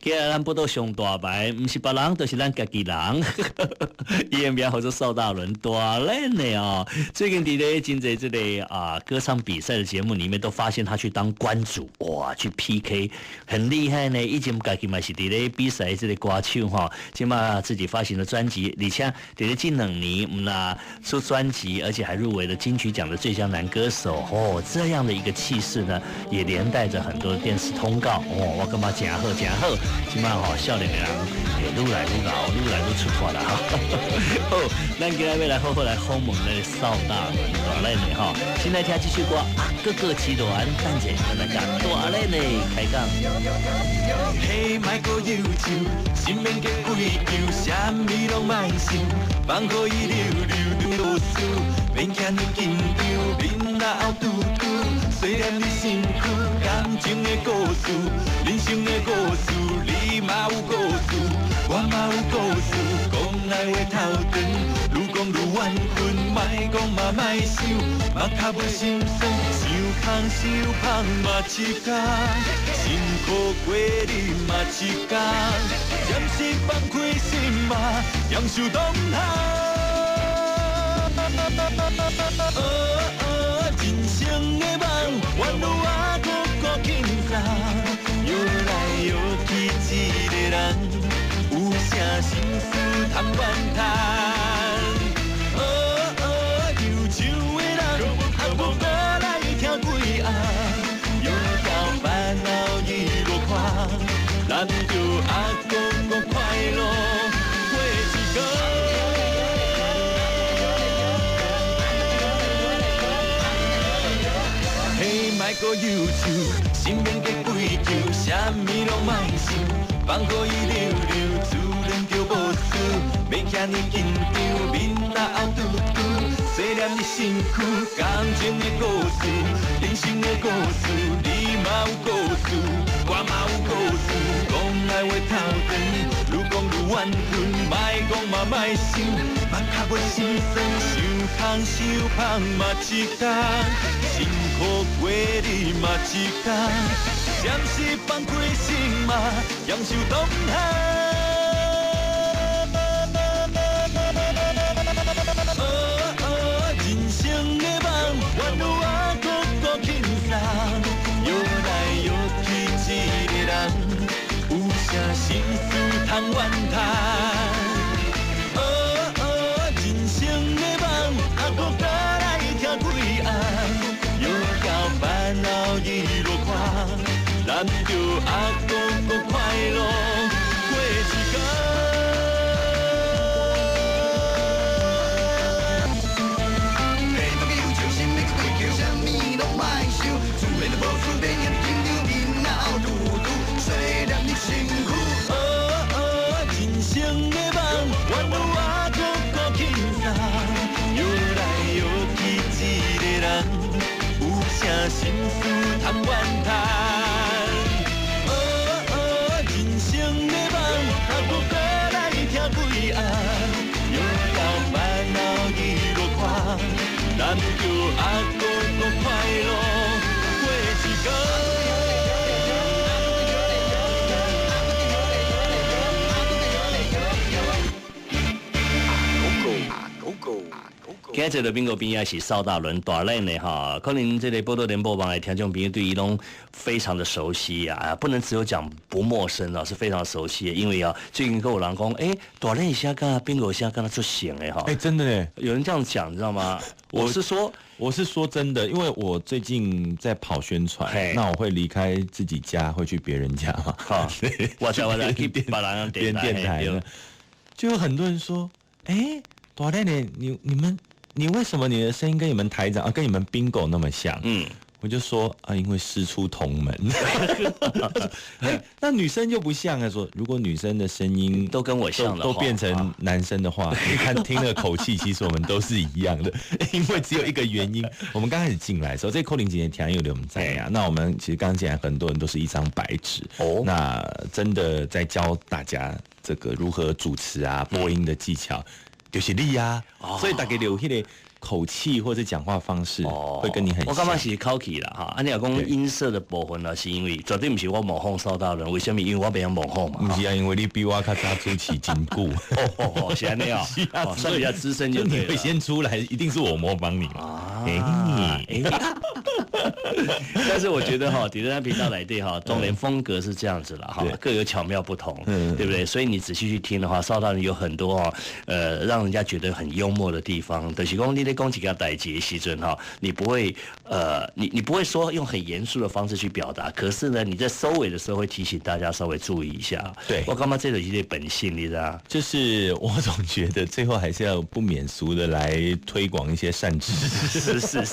今日咱报道上大牌，不是别人，就是咱家己人。伊的名叫做邵大伦，大练的哦。最近伫咧真侪这类歌唱比赛的节目里面，都发现他去当关主，哇，去 PK， 很厉害呢。以前家己嘛是伫咧比赛这类歌手哈，今嘛自己发行了专辑，而且伫咧近2年出专辑，而且还入围了金曲奖的最佳男歌手哦。这样的一个气势呢，也连带着很多电视通告哦，我感觉真好真好。今晚少年的人也愈来愈老，愈来愈出脱了哈。好，咱今日要来好好来访问那个邵大伦大练的哈。现在听这首歌哥哥起团，等者跟大家大练的开讲。嘿，莫阁忧愁，心免计规矩，啥物拢莫想，放乎伊溜溜溜事，免遐尼紧张，面若后拄拄，虽然你辛苦，感情的故事，人生的故事，你嘛有故事，我嘛有故事，讲爱话头长，愈讲愈怨恨，莫讲嘛莫想，嘛较袂心酸，想空想胖嘛一天，辛苦过你嘛一天，暂时放开心嘛，享受当下。人生的梦，原路啊，搁轻松，摇来摇去一个人，有啥心事通怨叹？忧愁的人，无过来听几暗，摇到烦恼一路看，咱就搁快乐过一天。莫阁忧愁，心免计规矩，啥物拢莫想，放乎伊溜溜，自然就无事，免遐尼紧张，面若后拄拄，细念你辛苦，感情的故事，人生的故事，你嘛有故事，我嘛有故事，讲爱话头长，愈讲愈怨恨，莫讲嘛莫想，嘛较袂心酸，想空想胖嘛一天。辛苦过你嘛一天，暂时放开心嘛，享受当下。人生的梦，原路啊，搁轻松，摇来摇去一个人，有啥心事通怨叹？人生的梦，搁来听几暗。烦恼一路看，咱就搁快乐过一天。嘿，莫忧愁，心免规矩，啥物拢莫想，自然就无事，免遐紧张，面若后拄拄，虽然你辛苦。人生的梦，原路啊，搁轻松，摇来摇去一个人。啥心事通怨叹？人生的梦，搁来听几暗，摇到烦恼一路看，咱就搁快乐过一天。今日的宾客边也是邵大伦大练的哈，可能这类报道联播网的听众朋友对伊拢非常的熟悉啊，不能只有讲不陌生啊，是非常熟悉的，因为最近跟有人讲，大练一下跟他宾客一下跟他出现哈，真的呢，有人这样讲，你知道吗？我是说真的，因为我最近在跑宣传，那我会离开自己家，会去别人家嘛，我在去别人电台呢，就有很多人说，大练呢，你为什么你的声音跟你们台长跟你们 bingo 那么像？我就说因为师出同门。那女生就不像啊，说如果女生的声音都跟我像的话，都变成男生的话，你看听的口气，其实我们都是一样的，因为只有一个原因。我们刚开始进来的时候，这扣零几年田有我们在呀，那我们其实刚进来很多人都是一张白纸那真的在教大家这个如何主持啊、播音的技巧。就是你啊，所以大家有迄个口气或者讲话方式会跟你很像。我感觉是口气啦哈，你若讲音色的部分呢，是因为绝对不是我模仿邵大人，为什么？因为我不想模仿嘛。不是啊，因为你比我较早主持真久。是安尼啊，算比较资深就对了。你会先出来，一定是我模仿你啊。但是我觉得哈，迪伦频道来对哈，当然风格是这样子了哈，各有巧妙不同，对不对？所以你仔细去听的话，邵大人有很多让人家觉得很幽默的地方。就是讲你在讲几个代志的时阵哈，你不会你不会说用很严肃的方式去表达，可是呢，你在收尾的时候会提醒大家稍微注意一下。对，我干嘛这个一些本性，你知道？就是我总觉得最后还是要不免俗的来推广一些善知识。是，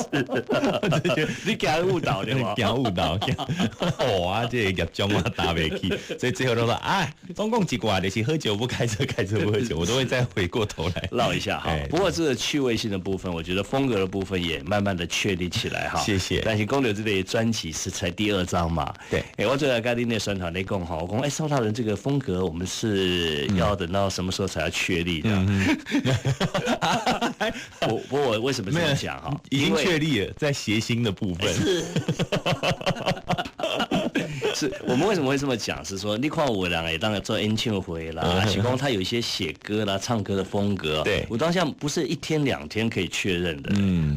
你给他误导对吗？给他误导，这个业种我搭不起，所以最后都说总共几句就是喝酒不开车，开车不喝酒，我都会再回过头来唠一下哈。不过这个趣味性的部分，我觉得风格的部分也慢慢的确立起来哈。谢谢。但是公牛这类专辑是才第2张嘛？对。我最近跟你那宣传在讲哈，我讲邵大人这个风格，我们是要等到什么时候才要确立的？不过我为什么这么讲哈？已经确立了，在谐星的部分。是我们为什么会这么讲？是说你看我两个也当然做演唱会啦，许光他有一些写歌啦、唱歌的风格，对，我当下不是1天2天可以确认的，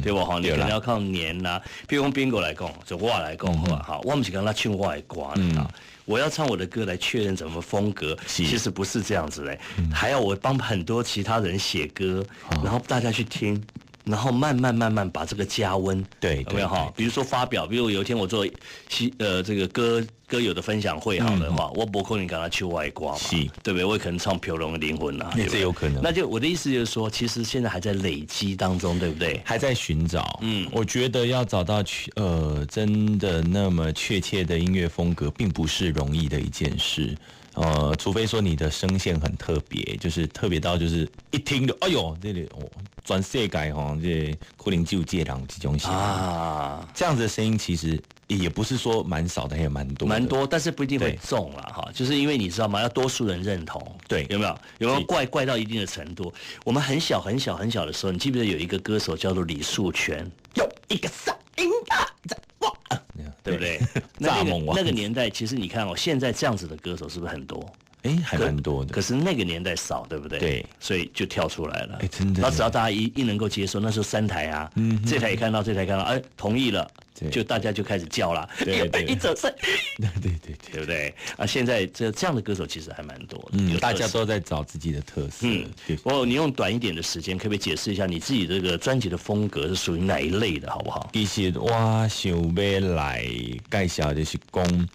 对吧？哈，你可能要靠年啦。譬如用 Bingo 来讲，就我来讲哈，我不是跟他唱我的歌啊。我要唱我的歌来确认怎么风格，其实不是这样子嘞，还要我帮很多其他人写歌，然后大家去听。然后慢慢把这个加温，对，有没有哈？比如说发表，比如有一天我做这个歌友的分享会好了哈，我不可能跟他去外挂嘛，对不对？我也可能唱《飘龙的灵魂》啊，这有可能。那就我的意思就是说，其实现在还在累积当中，对不对？还在寻找。我觉得要找到真的那么确切的音乐风格，并不是容易的一件事。除非说你的声线很特别，就是特别到就是一听就哎呦，这里全世界哈，这可能就这样这种声音这样子的声音其实也不是说蛮少的，也蛮多，但是不一定会中啦哈，就是因为你知道吗？要多数人认同，对，有没有怪到一定的程度？我们很小的时候，你记不记得有一个歌手叫做李树全，有一个声音哇。对不对？那个年代，其实你看现在这样子的歌手是不是很多？还蛮多的。可是那个年代少，对不对？对，所以就跳出来了。真的。然后只要大家一能够接受，那时候3台啊，这台也看到，这台看到，同意了，就大家就开始叫了。对，一走声。对不对？现在这样的歌手其实还蛮多的。大家都在找自己的特色。不过你用短一点的时间，可不可以解释一下你自己这个专辑的风格是属于哪一类的，好不好？其实我想要来介绍就是讲。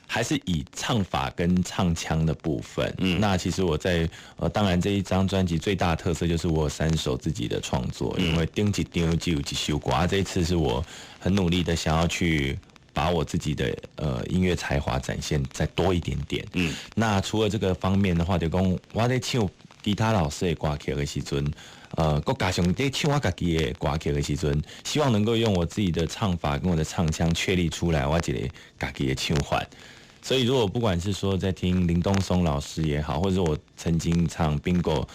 还是以唱法跟唱腔的部分。那其实我在当然这一张专辑最大的特色就是我有3首自己的创作，因为顶一张就有一首歌，这一次是我很努力的想要去把我自己的音乐才华展现再多一点点。那除了这个方面的话，就讲我在唱吉他老师的歌曲的时阵。再加上在唱我自己的歌曲的时阵，希望能够用我自己的唱法跟我的唱腔确立出来我一个自己的唱法。所以如果不管是说在听林东松老师也好，或者我曾经唱 Bingo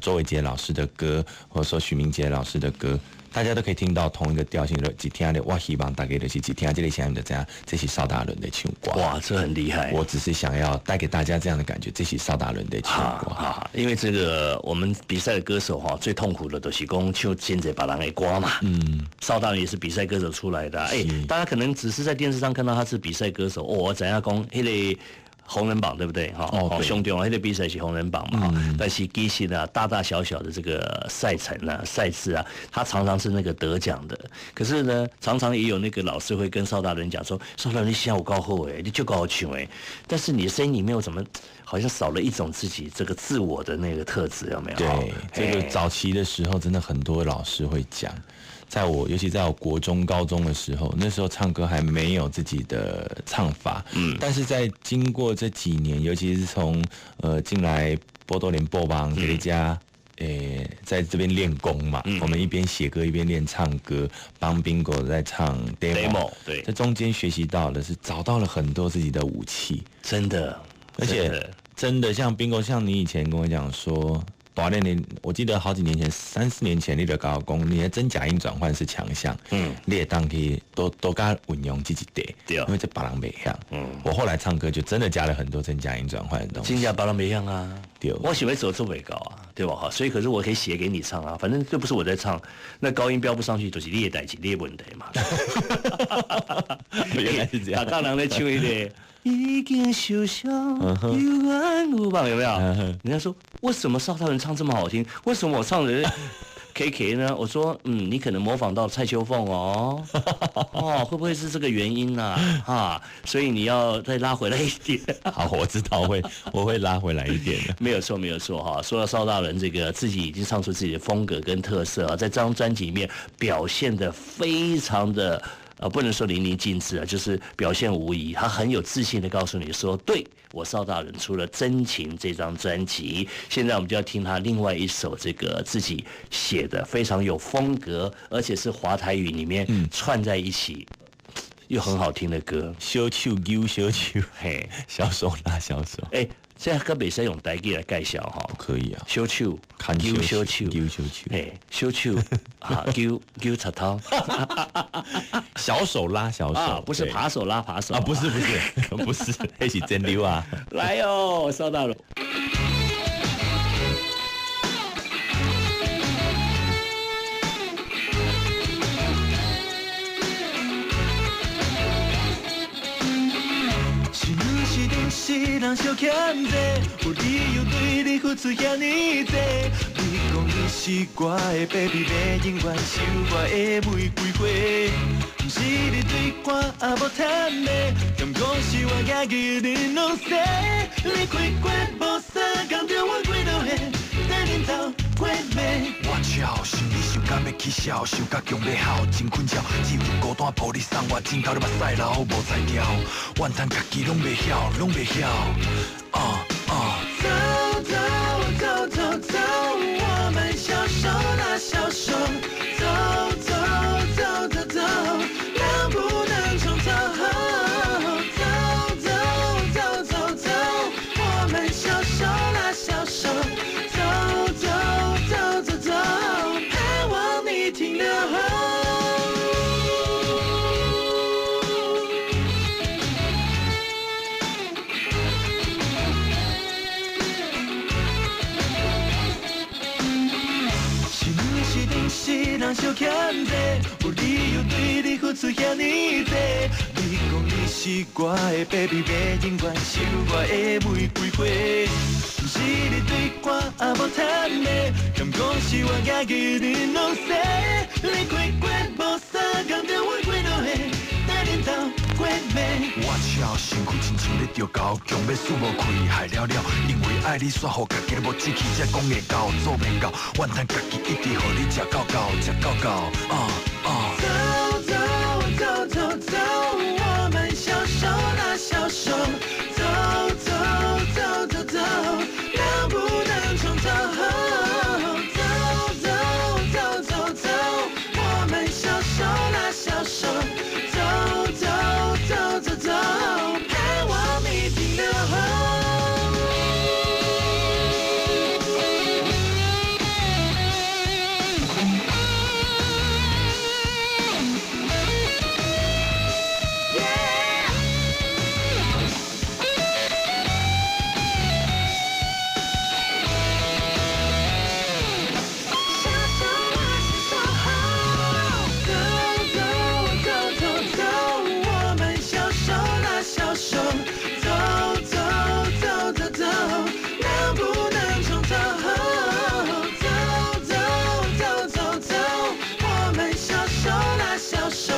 周伟杰老师的歌，或者说许明杰老师的歌，大家都可以听到同一个调性，一听的我希望大家就是一听这类声音的这样，这是邵大伦的唱歌。哇，这很厉害！我只是想要带给大家这样的感觉，这是邵大伦的唱歌。因为这个我们比赛的歌手最痛苦的都是讲唱现在把人给刮嘛。邵大伦也是比赛歌手出来的。大家可能只是在电视上看到他是比赛歌手，我怎样讲那个。红人榜对不对？兄弟那个比赛是红人榜嘛。但是其实呢，大大小小的这个赛程啊、赛事啊，他常常是那个得奖的。可是呢，常常也有那个老师会跟邵大人讲说：“邵大人，你声有够好诶，你就够好唱诶。但是你的声音里面有怎么好像少了一种自己这个自我的那个特质，有没有？”对，这个早期的时候，真的很多老师会讲。尤其在我国中、高中的时候，那时候唱歌还没有自己的唱法，但是在经过这几年，尤其是从进来波多连播帮给人家在这边练功嘛，我们一边写歌一边练唱歌，帮 Bingo 在唱 demo， 对，在中间学习到的是找到了很多自己的武器，真的，而且真的像 Bingo， 像你以前跟我讲说。锻炼的，我记得好几年前，3、4年前，你就搞讲，你的真假音转换是强项，你也当可以都加运用这几点，对，因为这别人没样，我后来唱歌就真的加了很多真假音转换的东西，真假别人没样啊，对，我喜欢走这尾高啊，对吧？哈，所以可是我可以写给你唱啊，反正这不是我在唱，那高音飙不上去就是你的代志，你的问题嘛。原来是这样，大人在唱一个。已经受伤，有爱无望，有没有？人家说为什么邵大人唱这么好听？为什么我唱的 KK 呢？我说，你可能模仿到蔡秋凤哦，会不会是这个原因呢？所以你要再拉回来一点。好，我知道我会拉回来一点的。没有错，没有错哈。说到邵大人这个自己已经唱出自己的风格跟特色啊，在这张专辑里面表现的非常的。不能说淋漓尽致啊，就是表现无遗。他很有自信的告诉你说：“对我邵大人出了《真情》这张专辑，现在我们就要听他另外一首这个自己写的非常有风格，而且是华台语里面串在一起，又很好听的歌。小手揪小手，嘿，小手拉小手。现在跟北山用台语来介绍哈，不可以啊，小手揪小手，揪小手，嘿，小手揪插头。”小手拉小手不是扒手拉扒手不是，那是真溜啊！来哟，邵大人。是人小欠债，有理由对你付出遐尼多。你讲你是我的 baby， 要永远收我的玫瑰花。不是你对我也无贪的，甘讲是我家己你拢说。你开过无三工着我几落下，在恁头过暝。我笑，想你想甲要起笑，想甲强要好，真困觉。只有孤单抱你送我，枕头你目屎流无才调，怨叹家己拢袂晓，拢袂晓。走，我们小手拉小手，走，能不能从头？走，我们小手拉小手，走，盼望你听得好。是人小欠债，有理由对你付出遐尼多。你讲你是我的 baby， 要永远收我的玫瑰花。不是你对我也无贪的，甘讲是我家己你拢说。你开过无三工着我几落下，在恁头过暝。我笑身躯亲像咧着高，强要死无开，害了，因为爱你煞好家己无志气，才讲会到，做袂到，怨叹家己一直予你吃到，吃到。走，我们小手拉小手，走，能不能从头？走，我们小手拉小手，走，盼望你听得好。手。